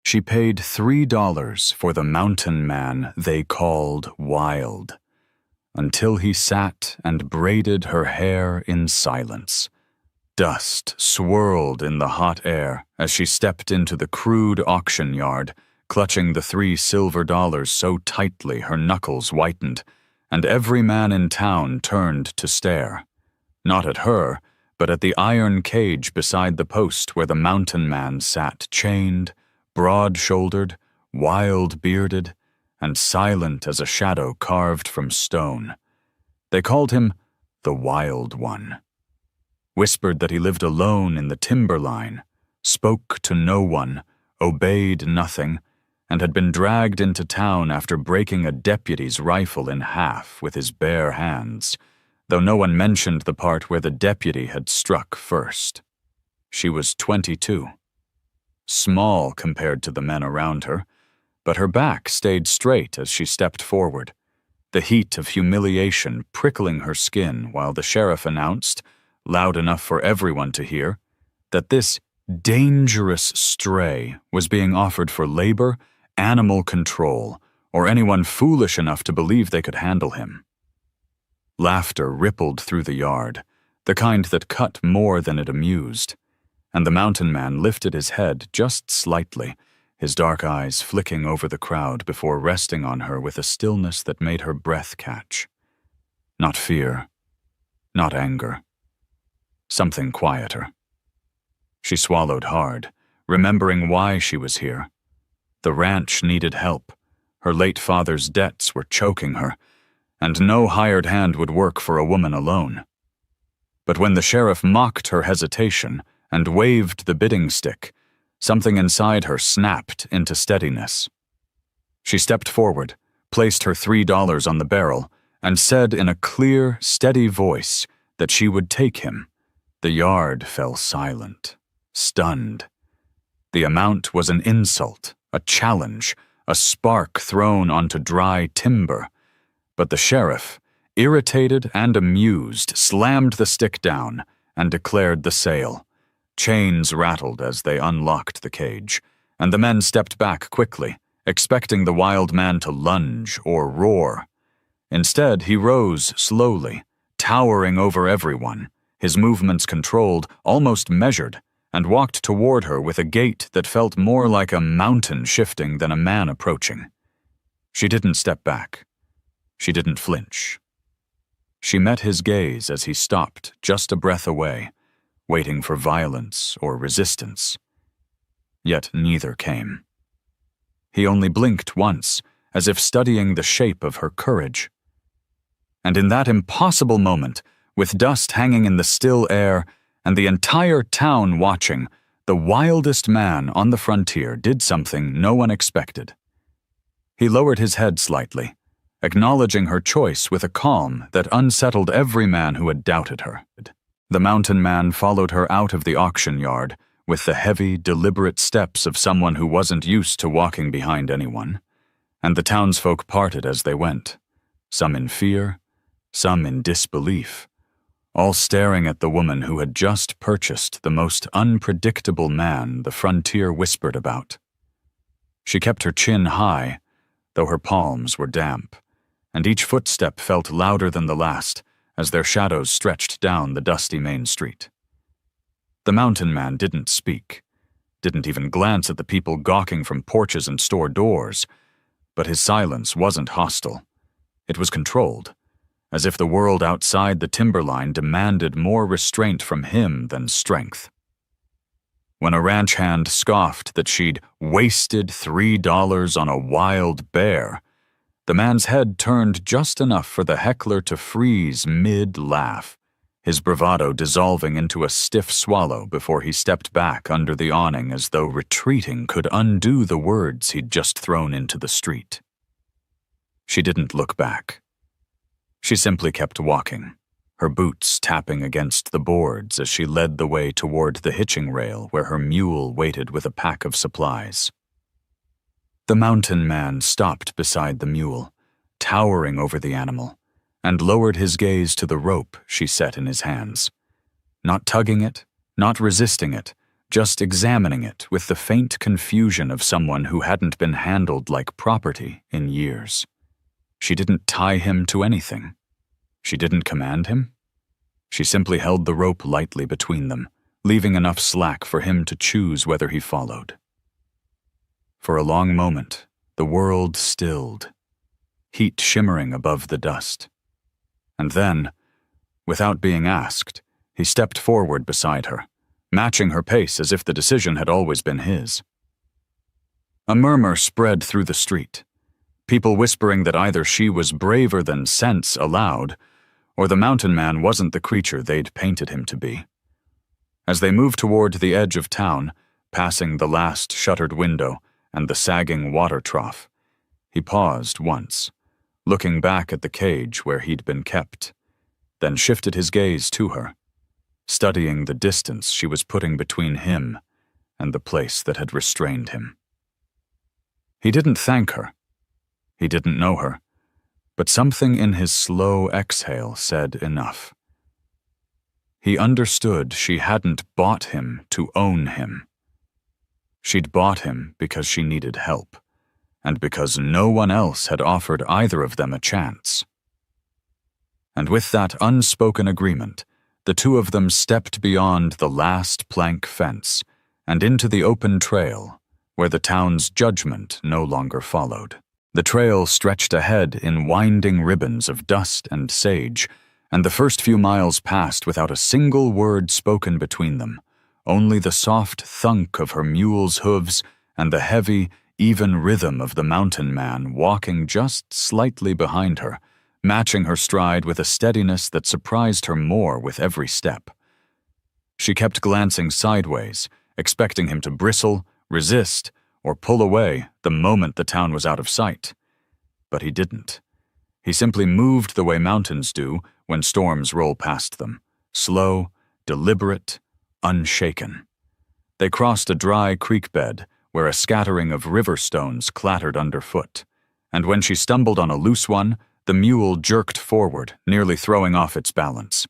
She paid $3 for the mountain man they called Wild, until he sat and braided her hair in silence. Dust swirled in the hot air as she stepped into the crude auction yard, clutching the $3 so tightly her knuckles whitened, and every man in town turned to stare. Not at her, but at the iron cage beside the post where the mountain man sat, chained, broad-shouldered, wild-bearded, and silent as a shadow carved from stone. They called him the Wild One. Whispered that he lived alone in the timberline, spoke to no one, obeyed nothing, and had been dragged into town after breaking a deputy's rifle in half with his bare hands, though no one mentioned the part where the deputy had struck first. She was 22. Small compared to the men around her, but her back stayed straight as she stepped forward, the heat of humiliation prickling her skin while the sheriff announced, loud enough for everyone to hear, that this dangerous stray was being offered for labor, animal control, or anyone foolish enough to believe they could handle him. Laughter rippled through the yard, the kind that cut more than it amused, and the mountain man lifted his head just slightly, his dark eyes flicking over the crowd before resting on her with a stillness that made her breath catch. Not fear, not anger. Something quieter. She swallowed hard, remembering why she was here. The ranch needed help. Her late father's debts were choking her, and no hired hand would work for a woman alone. But when the sheriff mocked her hesitation and waved the bidding stick, something inside her snapped into steadiness. She stepped forward, placed her $3 on the barrel, and said in a clear, steady voice that she would take him. The yard fell silent, stunned. The amount was an insult, a challenge, a spark thrown onto dry timber. But the sheriff, irritated and amused, slammed the stick down and declared the sale. Chains rattled as they unlocked the cage, and the men stepped back quickly, expecting the wild man to lunge or roar. Instead, he rose slowly, towering over everyone, his movements controlled, almost measured, and walked toward her with a gait that felt more like a mountain shifting than a man approaching. She didn't step back. She didn't flinch. She met his gaze as he stopped just a breath away, waiting for violence or resistance. Yet neither came. He only blinked once, as if studying the shape of her courage. And in that impossible moment, with dust hanging in the still air and the entire town watching, the wildest man on the frontier did something no one expected. He lowered his head slightly, acknowledging her choice with a calm that unsettled every man who had doubted her. The mountain man followed her out of the auction yard with the heavy, deliberate steps of someone who wasn't used to walking behind anyone, and the townsfolk parted as they went, some in fear, some in disbelief, all staring at the woman who had just purchased the most unpredictable man the frontier whispered about. She kept her chin high, though her palms were damp, and each footstep felt louder than the last as their shadows stretched down the dusty main street. The mountain man didn't speak, didn't even glance at the people gawking from porches and store doors, but his silence wasn't hostile. It was controlled, as if the world outside the timberline demanded more restraint from him than strength. When a ranch hand scoffed that she'd wasted $3 on a wild bear, the man's head turned just enough for the heckler to freeze mid-laugh, his bravado dissolving into a stiff swallow before he stepped back under the awning as though retreating could undo the words he'd just thrown into the street. She didn't look back. She simply kept walking, her boots tapping against the boards as she led the way toward the hitching rail where her mule waited with a pack of supplies. The mountain man stopped beside the mule, towering over the animal, and lowered his gaze to the rope she set in his hands. Not tugging it, not resisting it, just examining it with the faint confusion of someone who hadn't been handled like property in years. She didn't tie him to anything. She didn't command him. She simply held the rope lightly between them, leaving enough slack for him to choose whether he followed. For a long moment, the world stilled, heat shimmering above the dust. And then, without being asked, he stepped forward beside her, matching her pace as if the decision had always been his. A murmur spread through the street, people whispering that either she was braver than sense allowed, or the mountain man wasn't the creature they'd painted him to be. As they moved toward the edge of town, passing the last shuttered window and the sagging water trough, he paused once, looking back at the cage where he'd been kept, then shifted his gaze to her, studying the distance she was putting between him and the place that had restrained him. He didn't thank her. He didn't know her, but something in his slow exhale said enough. He understood she hadn't bought him to own him. She'd bought him because she needed help, and because no one else had offered either of them a chance. And with that unspoken agreement, the two of them stepped beyond the last plank fence and into the open trail where the town's judgment no longer followed. The trail stretched ahead in winding ribbons of dust and sage, and the first few miles passed without a single word spoken between them, only the soft thunk of her mule's hooves and the heavy, even rhythm of the mountain man walking just slightly behind her, matching her stride with a steadiness that surprised her more with every step. She kept glancing sideways, expecting him to bristle, resist, or pull away the moment the town was out of sight. But he didn't. He simply moved the way mountains do when storms roll past them, slow, deliberate, unshaken. They crossed a dry creek bed where a scattering of river stones clattered underfoot, and when she stumbled on a loose one, the mule jerked forward, nearly throwing off its balance.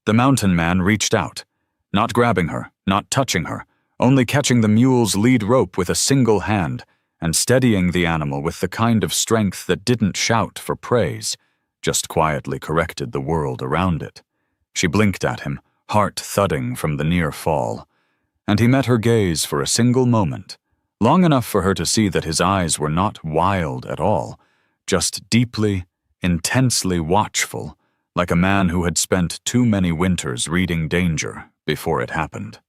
The mountain man reached out, not grabbing her, not touching her, only catching the mule's lead rope with a single hand and steadying the animal with the kind of strength that didn't shout for praise, just quietly corrected the world around it. She blinked at him, heart thudding from the near fall, and he met her gaze for a single moment, long enough for her to see that his eyes were not wild at all, just deeply, intensely watchful, like a man who had spent too many winters reading danger before it happened.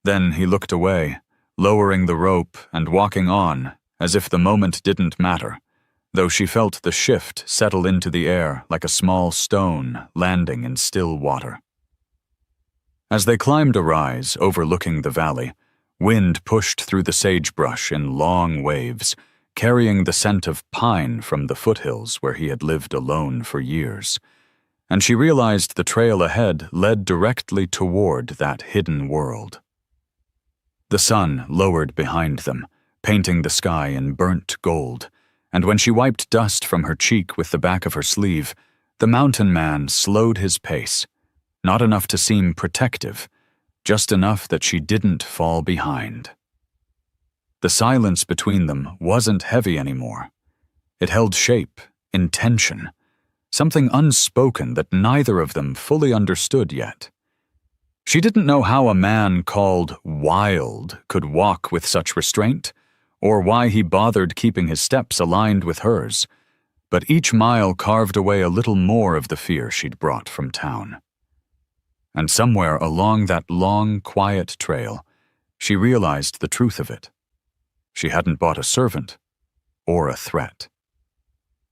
Then he looked away, lowering the rope and walking on as if the moment didn't matter, though she felt the shift settle into the air like a small stone landing in still water. As they climbed a rise overlooking the valley, wind pushed through the sagebrush in long waves, carrying the scent of pine from the foothills where he had lived alone for years, and she realized the trail ahead led directly toward that hidden world. The sun lowered behind them, painting the sky in burnt gold, and when she wiped dust from her cheek with the back of her sleeve, the mountain man slowed his pace, not enough to seem protective, just enough that she didn't fall behind. The silence between them wasn't heavy anymore. It held shape, intention, something unspoken that neither of them fully understood yet. She didn't know how a man called wild could walk with such restraint, or why he bothered keeping his steps aligned with hers, but each mile carved away a little more of the fear she'd brought from town. And somewhere along that long, quiet trail, she realized the truth of it. She hadn't bought a servant or a threat.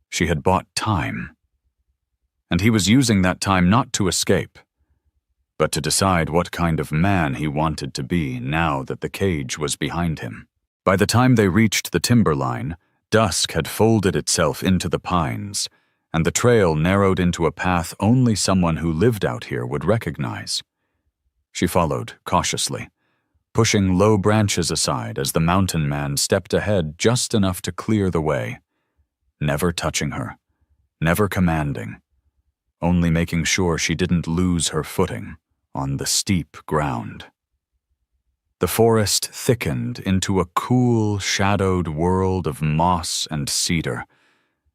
She had bought time. And he was using that time not to escape, but to decide what kind of man he wanted to be now that the cage was behind him. By the time they reached the timberline, dusk had folded itself into the pines, and the trail narrowed into a path only someone who lived out here would recognize. She followed cautiously, pushing low branches aside as the mountain man stepped ahead just enough to clear the way, never touching her, never commanding, only making sure she didn't lose her footing on the steep ground. The forest thickened into a cool, shadowed world of moss and cedar.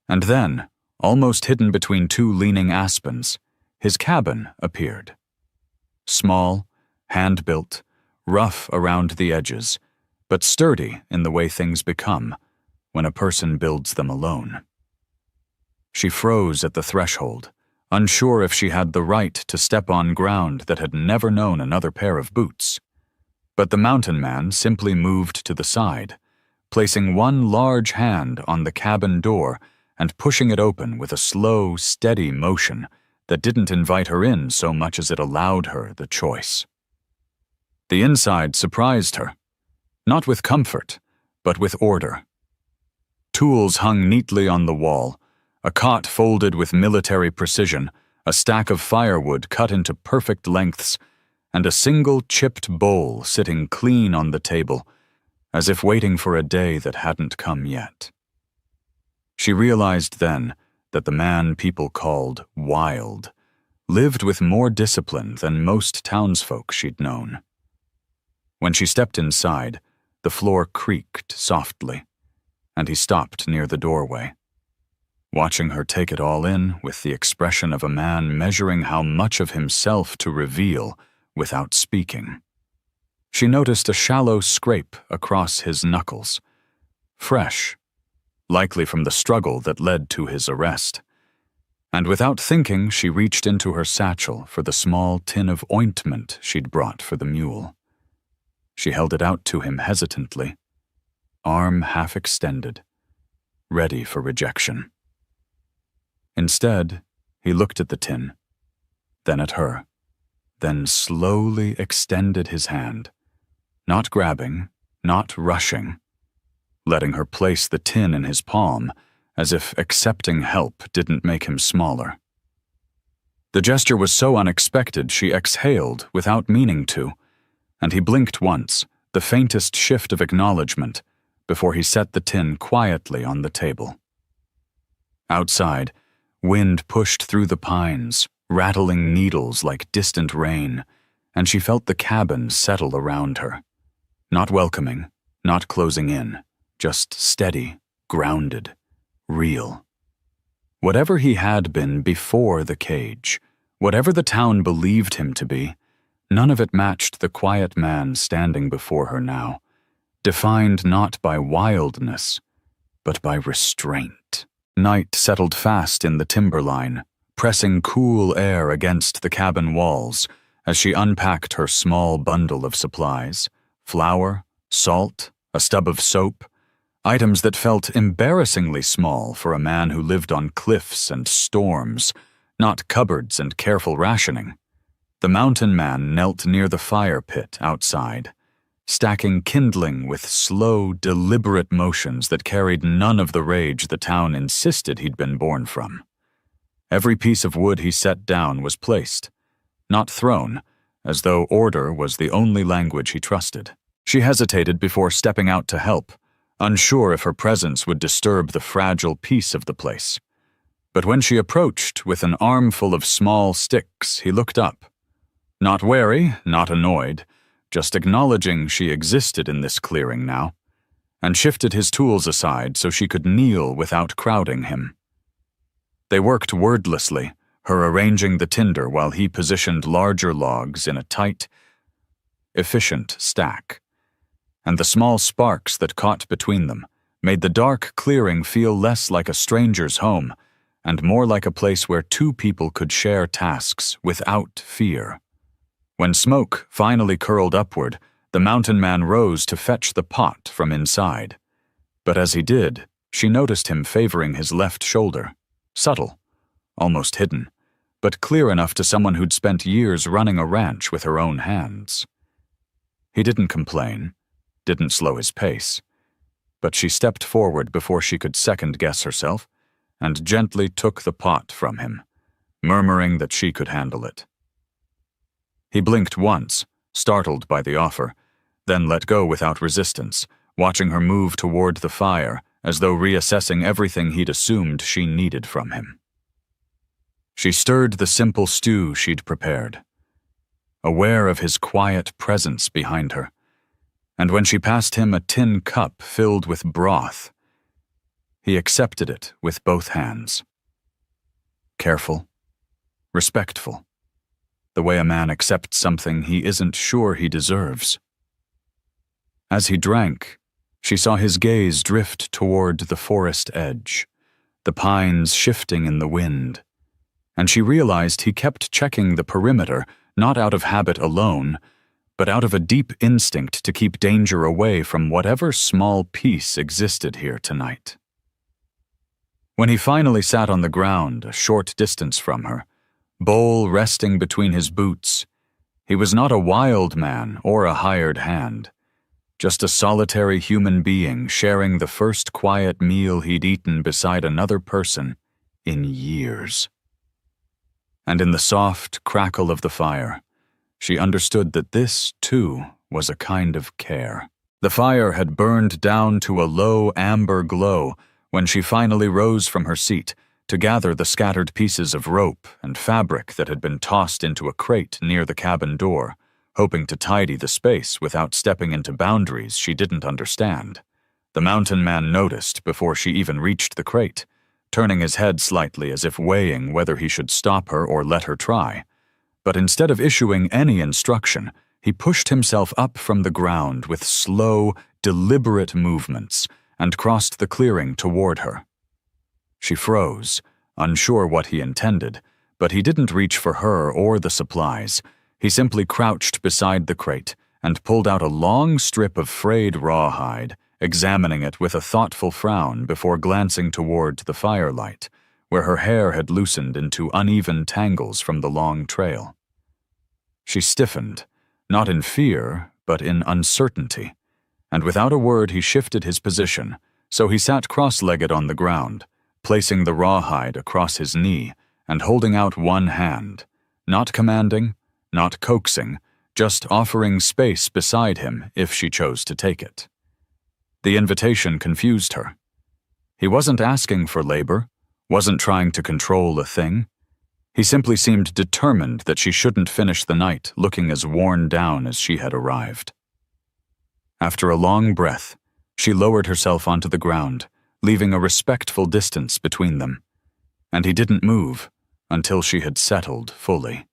And then, almost hidden between two leaning aspens, his cabin appeared. Small, hand-built, rough around the edges, but sturdy in the way things become when a person builds them alone. She froze at the threshold, unsure if she had the right to step on ground that had never known another pair of boots. But the mountain man simply moved to the side, placing one large hand on the cabin door and pushing it open with a slow, steady motion that didn't invite her in so much as it allowed her the choice. The inside surprised her, not with comfort, but with order. Tools hung neatly on the wall, a cot folded with military precision, a stack of firewood cut into perfect lengths, and a single chipped bowl sitting clean on the table, as if waiting for a day that hadn't come yet. She realized then that the man people called Wild lived with more discipline than most townsfolk she'd known. When she stepped inside, the floor creaked softly, and he stopped near the doorway, watching her take it all in with the expression of a man measuring how much of himself to reveal without speaking. She noticed a shallow scrape across his knuckles, fresh, likely from the struggle that led to his arrest. And without thinking, she reached into her satchel for the small tin of ointment she'd brought for the mule. She held it out to him hesitantly, arm half extended, ready for rejection. Instead, he looked at the tin, then at her, then slowly extended his hand, not grabbing, not rushing, letting her place the tin in his palm as if accepting help didn't make him smaller. The gesture was so unexpected she exhaled without meaning to, and he blinked once, the faintest shift of acknowledgement, before he set the tin quietly on the table. Outside, wind pushed through the pines, rattling needles like distant rain, and she felt the cabin settle around her. Not welcoming, not closing in, just steady, grounded, real. Whatever he had been before the cage, whatever the town believed him to be, none of it matched the quiet man standing before her now, defined not by wildness, but by restraint. Night settled fast in the timberline, pressing cool air against the cabin walls as she unpacked her small bundle of supplies, flour, salt, a stub of soap, items that felt embarrassingly small for a man who lived on cliffs and storms, not cupboards and careful rationing. The mountain man knelt near the fire pit outside, stacking kindling with slow, deliberate motions that carried none of the rage the town insisted he'd been born from. Every piece of wood he set down was placed, not thrown, as though order was the only language he trusted. She hesitated before stepping out to help, unsure if her presence would disturb the fragile peace of the place. But when she approached with an armful of small sticks, he looked up. Not wary, not annoyed, just acknowledging she existed in this clearing now, and shifted his tools aside so she could kneel without crowding him. They worked wordlessly, her arranging the tinder while he positioned larger logs in a tight, efficient stack. And the small sparks that caught between them made the dark clearing feel less like a stranger's home and more like a place where two people could share tasks without fear. When smoke finally curled upward, the mountain man rose to fetch the pot from inside. But as he did, she noticed him favoring his left shoulder, subtle, almost hidden, but clear enough to someone who'd spent years running a ranch with her own hands. He didn't complain, didn't slow his pace, but she stepped forward before she could second-guess herself and gently took the pot from him, murmuring that she could handle it. He blinked once, startled by the offer, then let go without resistance, watching her move toward the fire as though reassessing everything he'd assumed she needed from him. She stirred the simple stew she'd prepared, aware of his quiet presence behind her, and when she passed him a tin cup filled with broth, he accepted it with both hands. Careful, respectful, the way a man accepts something he isn't sure he deserves. As he drank, she saw his gaze drift toward the forest edge, the pines shifting in the wind, and she realized he kept checking the perimeter not out of habit alone, but out of a deep instinct to keep danger away from whatever small peace existed here tonight. When he finally sat on the ground a short distance from her, bowl resting between his boots, he was not a wild man or a hired hand, just a solitary human being sharing the first quiet meal he'd eaten beside another person in years. And in the soft crackle of the fire, she understood that this, too, was a kind of care. The fire had burned down to a low amber glow when she finally rose from her seat to gather the scattered pieces of rope and fabric that had been tossed into a crate near the cabin door, hoping to tidy the space without stepping into boundaries she didn't understand. The mountain man noticed before she even reached the crate, turning his head slightly as if weighing whether he should stop her or let her try. But instead of issuing any instruction, he pushed himself up from the ground with slow, deliberate movements and crossed the clearing toward her. She froze, unsure what he intended, but he didn't reach for her or the supplies. He simply crouched beside the crate and pulled out a long strip of frayed rawhide, examining it with a thoughtful frown before glancing toward the firelight, where her hair had loosened into uneven tangles from the long trail. She stiffened, not in fear, but in uncertainty, and without a word he shifted his position, so he sat cross-legged on the ground, placing the rawhide across his knee and holding out one hand, not commanding, not coaxing, just offering space beside him if she chose to take it. The invitation confused her. He wasn't asking for labor, wasn't trying to control a thing. He simply seemed determined that she shouldn't finish the night looking as worn down as she had arrived. After a long breath, she lowered herself onto the ground, leaving a respectful distance between them, and he didn't move until she had settled fully.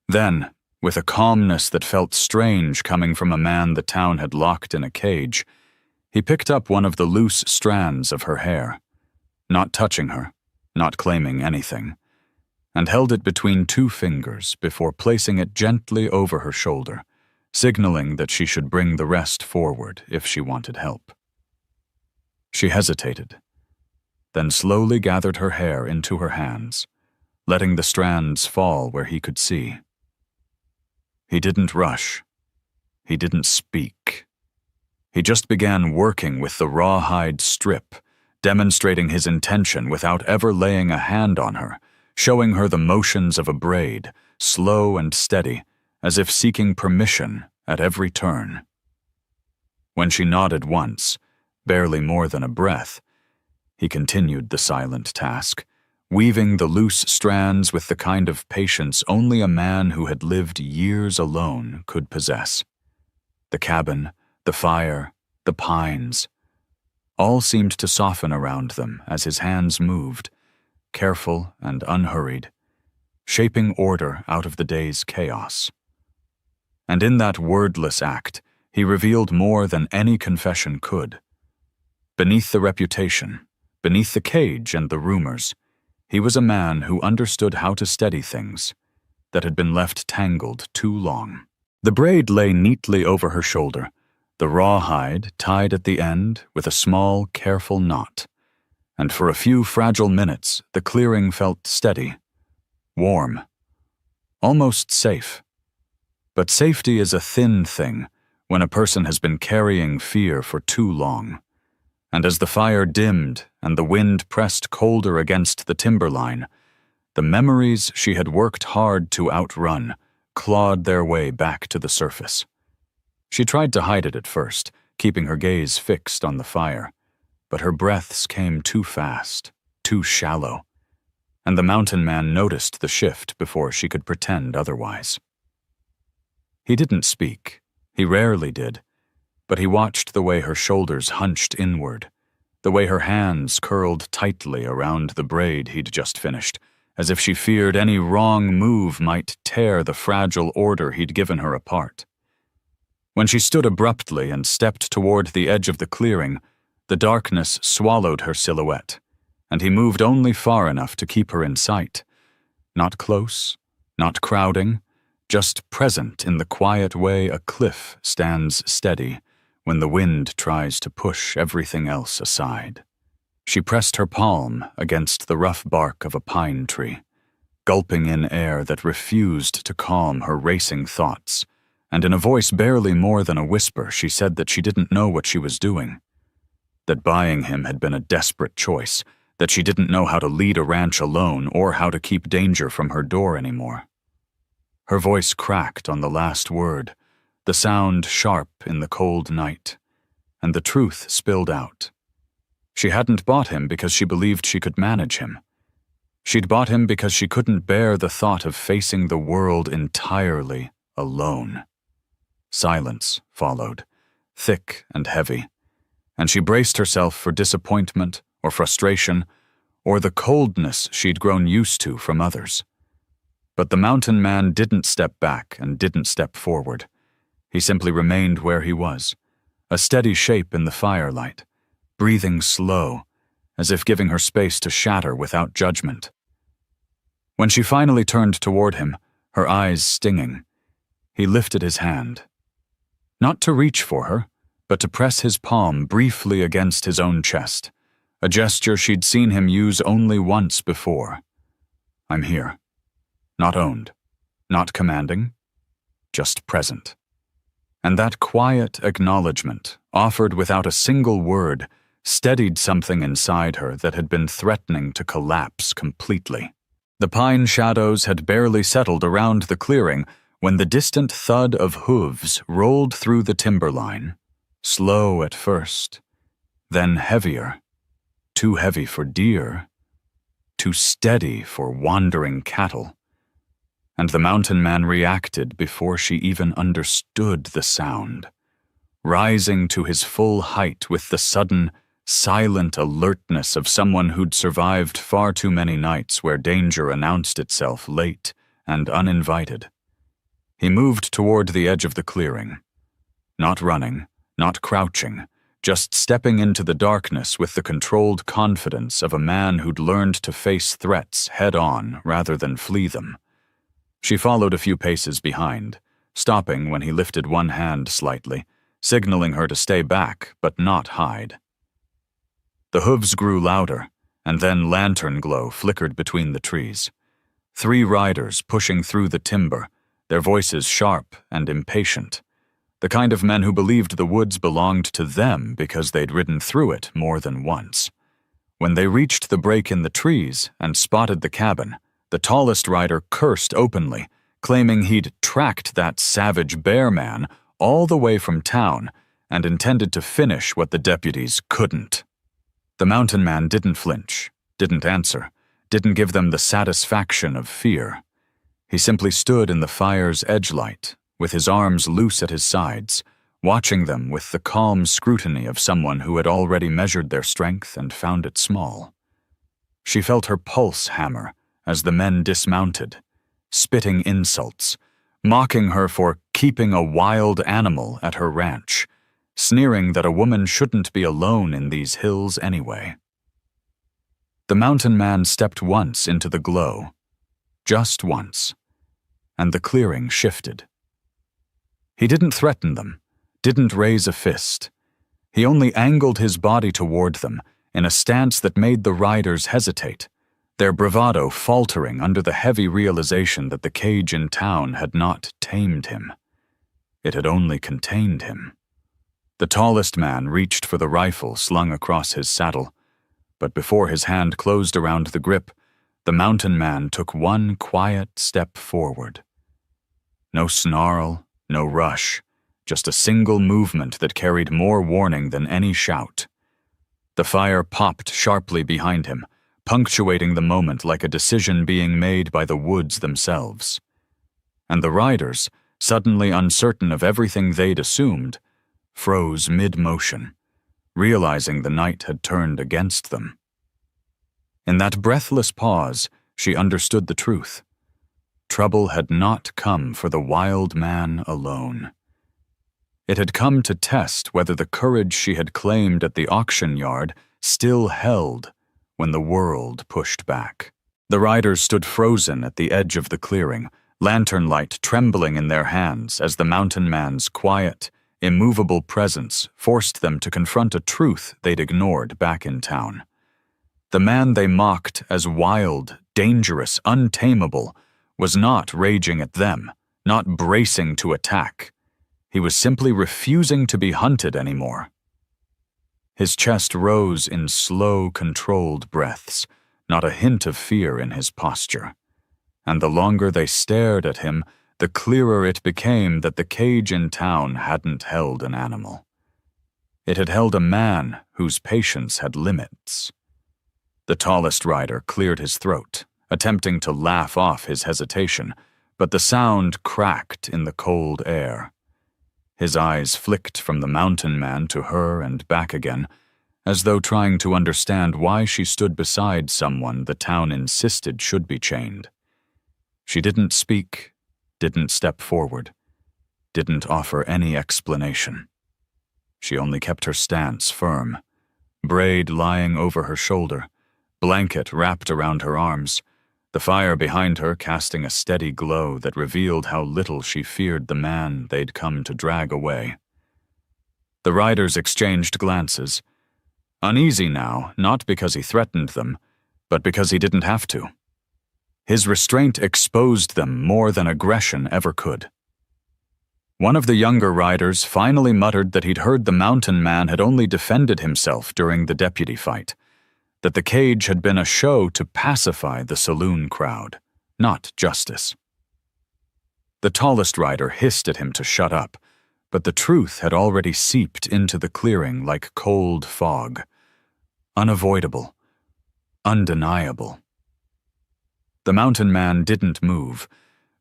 Then, with a calmness that felt strange coming from a man the town had locked in a cage, he picked up one of the loose strands of her hair, not touching her, not claiming anything, and held it between two fingers before placing it gently over her shoulder, signaling that she should bring the rest forward if she wanted help. She hesitated, then slowly gathered her hair into her hands, letting the strands fall where he could see. He didn't rush. He didn't speak. He just began working with the rawhide strip, demonstrating his intention without ever laying a hand on her, showing her the motions of a braid, slow and steady, as if seeking permission at every turn. When she nodded once, barely more than a breath, he continued the silent task, weaving the loose strands with the kind of patience only a man who had lived years alone could possess. The cabin, the fire, the pines, all seemed to soften around them as his hands moved, careful and unhurried, shaping order out of the day's chaos. And in that wordless act, he revealed more than any confession could. Beneath the reputation, beneath the cage and the rumors, he was a man who understood how to steady things that had been left tangled too long. The braid lay neatly over her shoulder, the rawhide tied at the end with a small, careful knot, and for a few fragile minutes the clearing felt steady, warm, almost safe. But safety is a thin thing when a person has been carrying fear for too long. And as the fire dimmed and the wind pressed colder against the timberline, the memories she had worked hard to outrun clawed their way back to the surface. She tried to hide it at first, keeping her gaze fixed on the fire, but her breaths came too fast, too shallow, and the mountain man noticed the shift before she could pretend otherwise. He didn't speak. He rarely did, but he watched the way her shoulders hunched inward, the way her hands curled tightly around the braid he'd just finished, as if she feared any wrong move might tear the fragile order he'd given her apart. When she stood abruptly and stepped toward the edge of the clearing, the darkness swallowed her silhouette, and he moved only far enough to keep her in sight. Not close, not crowding, just present in the quiet way a cliff stands steady when the wind tries to push everything else aside. She pressed her palm against the rough bark of a pine tree, gulping in air that refused to calm her racing thoughts, and in a voice barely more than a whisper she said that she didn't know what she was doing, that buying him had been a desperate choice, that she didn't know how to lead a ranch alone or how to keep danger from her door anymore. Her voice cracked on the last word, the sound sharp in the cold night, and the truth spilled out. She hadn't bought him because she believed she could manage him. She'd bought him because she couldn't bear the thought of facing the world entirely alone. Silence followed, thick and heavy, and she braced herself for disappointment or frustration or the coldness she'd grown used to from others. But the mountain man didn't step back and didn't step forward. He simply remained where he was, a steady shape in the firelight, breathing slow, as if giving her space to shatter without judgment. When she finally turned toward him, her eyes stinging, he lifted his hand. Not to reach for her, but to press his palm briefly against his own chest, a gesture she'd seen him use only once before. I'm here. Not owned, not commanding, just present. And that quiet acknowledgement, offered without a single word, steadied something inside her that had been threatening to collapse completely. The pine shadows had barely settled around the clearing when the distant thud of hooves rolled through the timberline, slow at first, then heavier, too heavy for deer, too steady for wandering cattle. And the mountain man reacted before she even understood the sound, rising to his full height with the sudden, silent alertness of someone who'd survived far too many nights where danger announced itself late and uninvited. He moved toward the edge of the clearing, not running, not crouching, just stepping into the darkness with the controlled confidence of a man who'd learned to face threats head-on rather than flee them. She followed a few paces behind, stopping when he lifted one hand slightly, signaling her to stay back but not hide. The hooves grew louder, and then lantern glow flickered between the trees. 3 riders pushing through the timber, their voices sharp and impatient, the kind of men who believed the woods belonged to them because they'd ridden through it more than once. When they reached the break in the trees and spotted the cabin, the tallest rider cursed openly, claiming he'd tracked that savage bear man all the way from town and intended to finish what the deputies couldn't. The mountain man didn't flinch, didn't answer, didn't give them the satisfaction of fear. He simply stood in the fire's edgelight, with his arms loose at his sides, watching them with the calm scrutiny of someone who had already measured their strength and found it small. She felt her pulse hammer as the men dismounted, spitting insults, mocking her for keeping a wild animal at her ranch, sneering that a woman shouldn't be alone in these hills anyway. The mountain man stepped once into the glow, just once, and the clearing shifted. He didn't threaten them, didn't raise a fist. He only angled his body toward them in a stance that made the riders hesitate, their bravado faltering under the heavy realization that the cage in town had not tamed him. It had only contained him. The tallest man reached for the rifle slung across his saddle, but before his hand closed around the grip, the mountain man took one quiet step forward. No snarl, no rush, just a single movement that carried more warning than any shout. The fire popped sharply behind him, punctuating the moment like a decision being made by the woods themselves. And the riders, suddenly uncertain of everything they'd assumed, froze mid-motion, realizing the night had turned against them. In that breathless pause, she understood the truth. Trouble had not come for the wild man alone. It had come to test whether the courage she had claimed at the auction yard still held when the world pushed back. The riders stood frozen at the edge of the clearing, lantern light trembling in their hands as the mountain man's quiet, immovable presence forced them to confront a truth they'd ignored back in town. The man they mocked as wild, dangerous, untamable was not raging at them, not bracing to attack. He was simply refusing to be hunted anymore. His chest rose in slow, controlled breaths, not a hint of fear in his posture. And the longer they stared at him, the clearer it became that the cage in town hadn't held an animal. It had held a man whose patience had limits. The tallest rider cleared his throat, attempting to laugh off his hesitation, but the sound cracked in the cold air. His eyes flicked from the mountain man to her and back again, as though trying to understand why she stood beside someone the town insisted should be chained. She didn't speak, didn't step forward, didn't offer any explanation. She only kept her stance firm, braid lying over her shoulder, blanket wrapped around her arms, the fire behind her casting a steady glow that revealed how little she feared the man they'd come to drag away. The riders exchanged glances, uneasy now, not because he threatened them, but because he didn't have to. His restraint exposed them more than aggression ever could. One of the younger riders finally muttered that he'd heard the mountain man had only defended himself during the deputy fight, that the cage had been a show to pacify the saloon crowd, not justice. The tallest rider hissed at him to shut up, but the truth had already seeped into the clearing like cold fog. Unavoidable. Undeniable. The mountain man didn't move,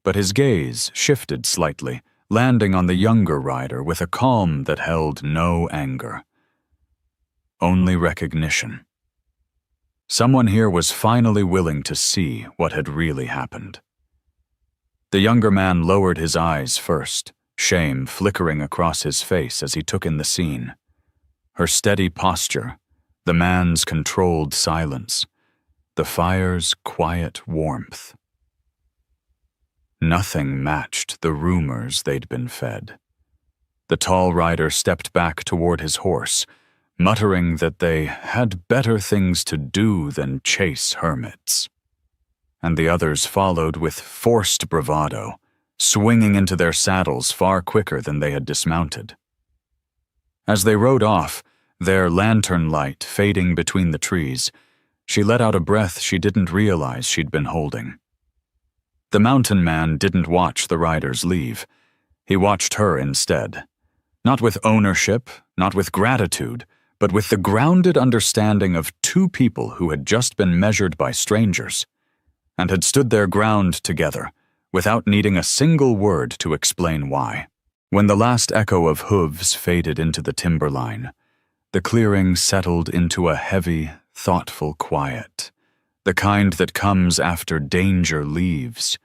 but his gaze shifted slightly, landing on the younger rider with a calm that held no anger. Only recognition. Someone here was finally willing to see what had really happened. The younger man lowered his eyes first, shame flickering across his face as he took in the scene. Her steady posture, the man's controlled silence, the fire's quiet warmth. Nothing matched the rumors they'd been fed. The tall rider stepped back toward his horse, muttering that they had better things to do than chase hermits. And the others followed with forced bravado, swinging into their saddles far quicker than they had dismounted. As they rode off, their lantern light fading between the trees, she let out a breath she didn't realize she'd been holding. The mountain man didn't watch the riders leave. He watched her instead. Not with ownership, not with gratitude, but with the grounded understanding of two people who had just been measured by strangers, and had stood their ground together, without needing a single word to explain why. When the last echo of hooves faded into the timberline, the clearing settled into a heavy, thoughtful quiet, the kind that comes after danger leaves,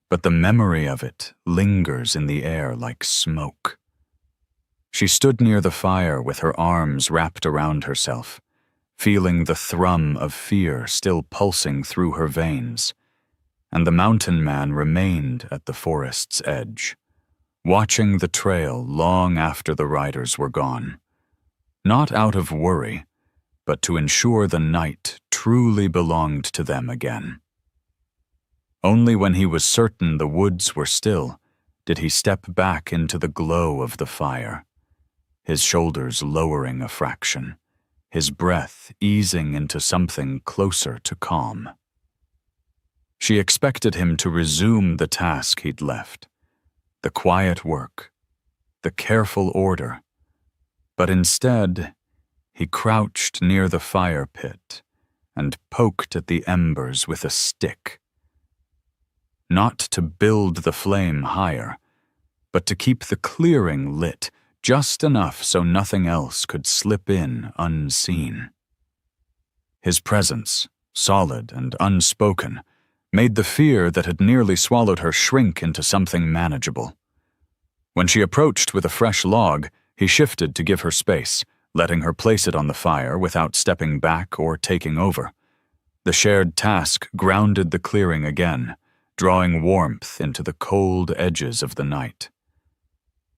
but the memory of it lingers in the air like smoke. She stood near the fire with her arms wrapped around herself, feeling the thrum of fear still pulsing through her veins, and the mountain man remained at the forest's edge, watching the trail long after the riders were gone, not out of worry, but to ensure the night truly belonged to them again. Only when he was certain the woods were still did he step back into the glow of the fire, his shoulders lowering a fraction, his breath easing into something closer to calm. She expected him to resume the task he'd left, the quiet work, the careful order, but instead he crouched near the fire pit and poked at the embers with a stick. Not to build the flame higher, but to keep the clearing lit, just enough so nothing else could slip in unseen. His presence, solid and unspoken, made the fear that had nearly swallowed her shrink into something manageable. When she approached with a fresh log, he shifted to give her space, letting her place it on the fire without stepping back or taking over. The shared task grounded the clearing again, drawing warmth into the cold edges of the night.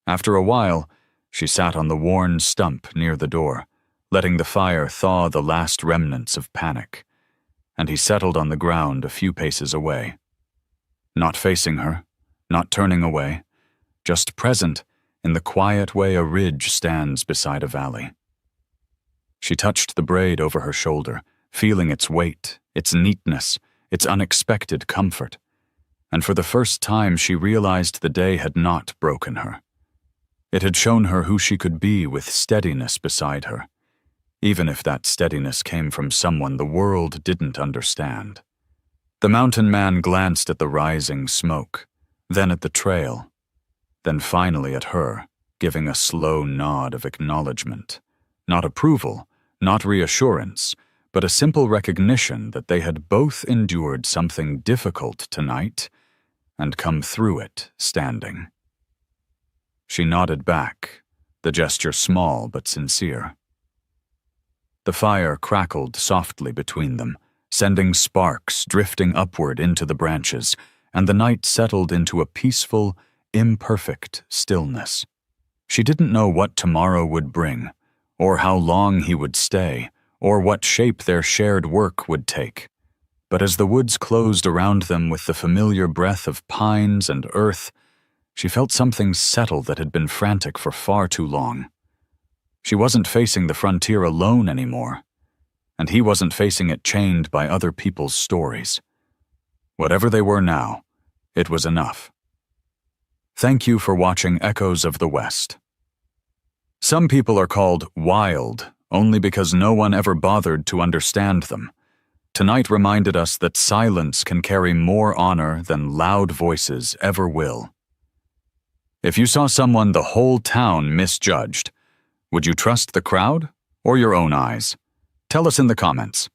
After a while, she sat on the worn stump near the door, letting the fire thaw the last remnants of panic, and he settled on the ground a few paces away. Not facing her, not turning away, just present in the quiet way a ridge stands beside a valley. She touched the braid over her shoulder, feeling its weight, its neatness, its unexpected comfort, and for the first time she realized the day had not broken her. It had shown her who she could be with steadiness beside her, even if that steadiness came from someone the world didn't understand. The mountain man glanced at the rising smoke, then at the trail, then finally at her, giving a slow nod of acknowledgement. Not approval, not reassurance, but a simple recognition that they had both endured something difficult tonight and come through it standing. She nodded back, the gesture small but sincere. The fire crackled softly between them, sending sparks drifting upward into the branches, and the night settled into a peaceful, imperfect stillness. She didn't know what tomorrow would bring, or how long he would stay, or what shape their shared work would take. But as the woods closed around them with the familiar breath of pines and earth, she felt something settle that had been frantic for far too long. She wasn't facing the frontier alone anymore, and he wasn't facing it chained by other people's stories. Whatever they were now, it was enough. Thank you for watching Echoes of the West. Some people are called wild only because no one ever bothered to understand them. Tonight reminded us that silence can carry more honor than loud voices ever will. If you saw someone the whole town misjudged, would you trust the crowd or your own eyes? Tell us in the comments.